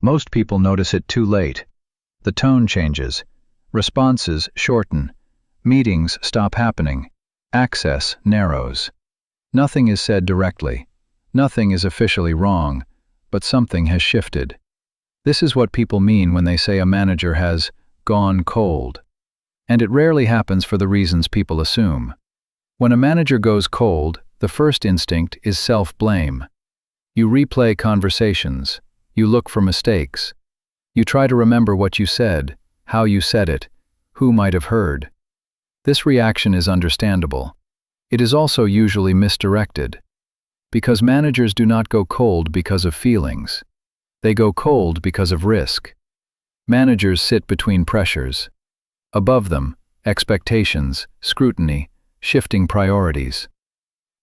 Most people notice it too late. The tone changes. Responses shorten. Meetings stop happening. Access narrows. Nothing is said directly. Nothing is officially wrong, but something has shifted. This is what people mean when they say a manager has gone cold. And it rarely happens for the reasons people assume. When a manager goes cold, the first instinct is self-blame. You replay conversations. You look for mistakes. You try to remember what you said, how you said it, who might have heard. This reaction is understandable. It is also usually misdirected. Because managers do not go cold because of feelings. They go cold because of risk. Managers sit between pressures. Above them, expectations, scrutiny, shifting priorities.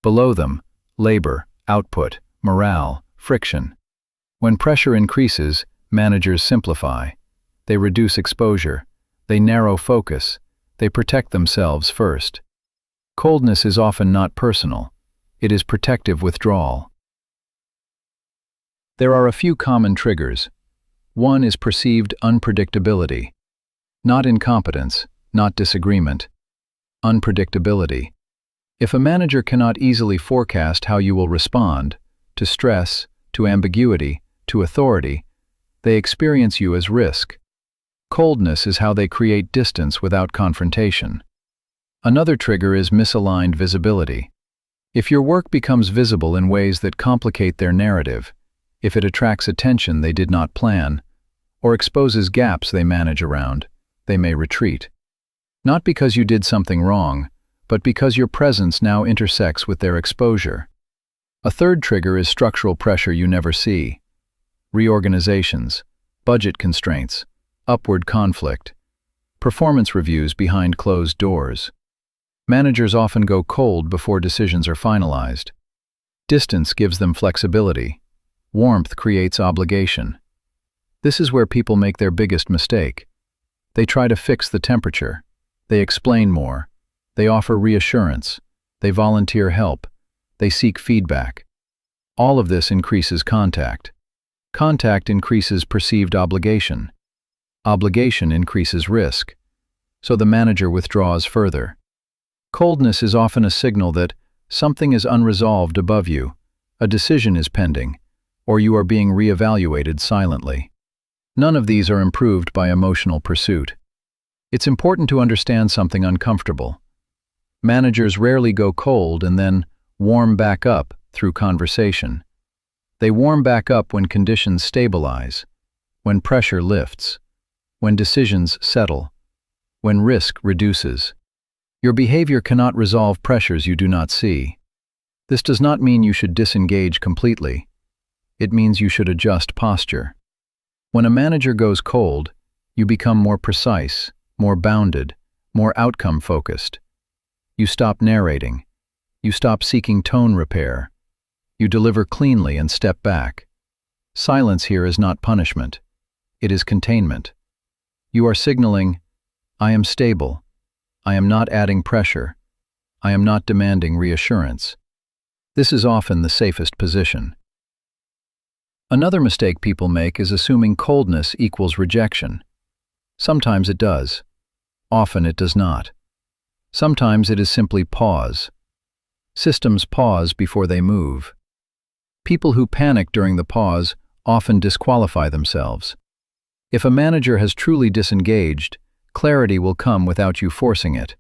Below them, labor, output, morale, friction. When pressure increases, managers simplify. They reduce exposure. They narrow focus. They protect themselves first. Coldness is often not personal. It is protective withdrawal. There are a few common triggers. One is perceived unpredictability. Not incompetence, not disagreement. Unpredictability. If a manager cannot easily forecast how you will respond, to stress, to ambiguity, to authority, they experience you as risk. Coldness is how they create distance without confrontation. Another trigger is misaligned visibility. If your work becomes visible in ways that complicate their narrative, if it attracts attention they did not plan, or exposes gaps they manage around, they may retreat. Not because you did something wrong, but because your presence now intersects with their exposure. A third trigger is structural pressure you never see. Reorganizations, budget constraints, upward conflict, performance reviews behind closed doors. Managers often go cold before decisions are finalized. Distance gives them flexibility. Warmth creates obligation. This is where people make their biggest mistake. They try to fix the temperature. They explain more. They offer reassurance. They volunteer help. They seek feedback. All of this increases contact. Contact increases perceived obligation. Obligation increases risk. So the manager withdraws further. Coldness is often a signal that something is unresolved above you, a decision is pending, or you are being reevaluated silently. None of these are improved by emotional pursuit. It's important to understand something uncomfortable. Managers rarely go cold and then warm back up through conversation. They warm back up when conditions stabilize, when pressure lifts, when decisions settle, when risk reduces. Your behavior cannot resolve pressures you do not see. This does not mean you should disengage completely. It means you should adjust posture. When a manager goes cold, you become more precise, more bounded, more outcome-focused. You stop narrating. You stop seeking tone repair. You deliver cleanly and step back. Silence here is not punishment. It is containment. You are signaling, I am stable. I am not adding pressure. I am not demanding reassurance. This is often the safest position. Another mistake people make is assuming coldness equals rejection. Sometimes it does. Often it does not. Sometimes it is simply pause. Systems pause before they move. People who panic during the pause often disqualify themselves. If a manager has truly disengaged, clarity will come without you forcing it.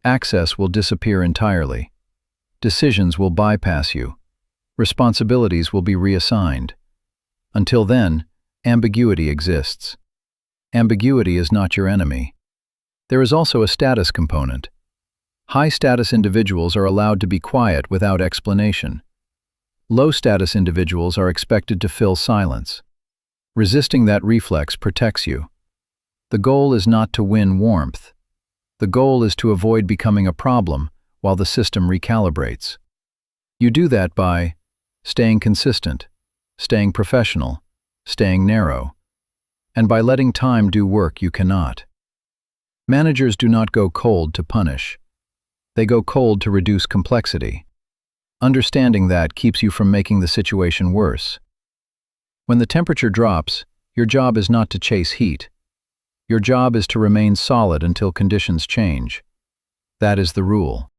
Access will disappear entirely. Decisions will bypass you. Responsibilities will be reassigned. Until then, ambiguity exists. Ambiguity is not your enemy. There is also a status component. High-status individuals are allowed to be quiet without explanation. Low-status individuals are expected to fill silence. Resisting that reflex protects you. The goal is not to win warmth. The goal is to avoid becoming a problem while the system recalibrates. You do that by staying consistent, staying professional, staying narrow, and by letting time do work you cannot. Managers do not go cold to punish. They go cold to reduce complexity. Understanding that keeps you from making the situation worse. When the temperature drops, Your job is not to chase heat. Your job is to remain solid until conditions change. That is the rule.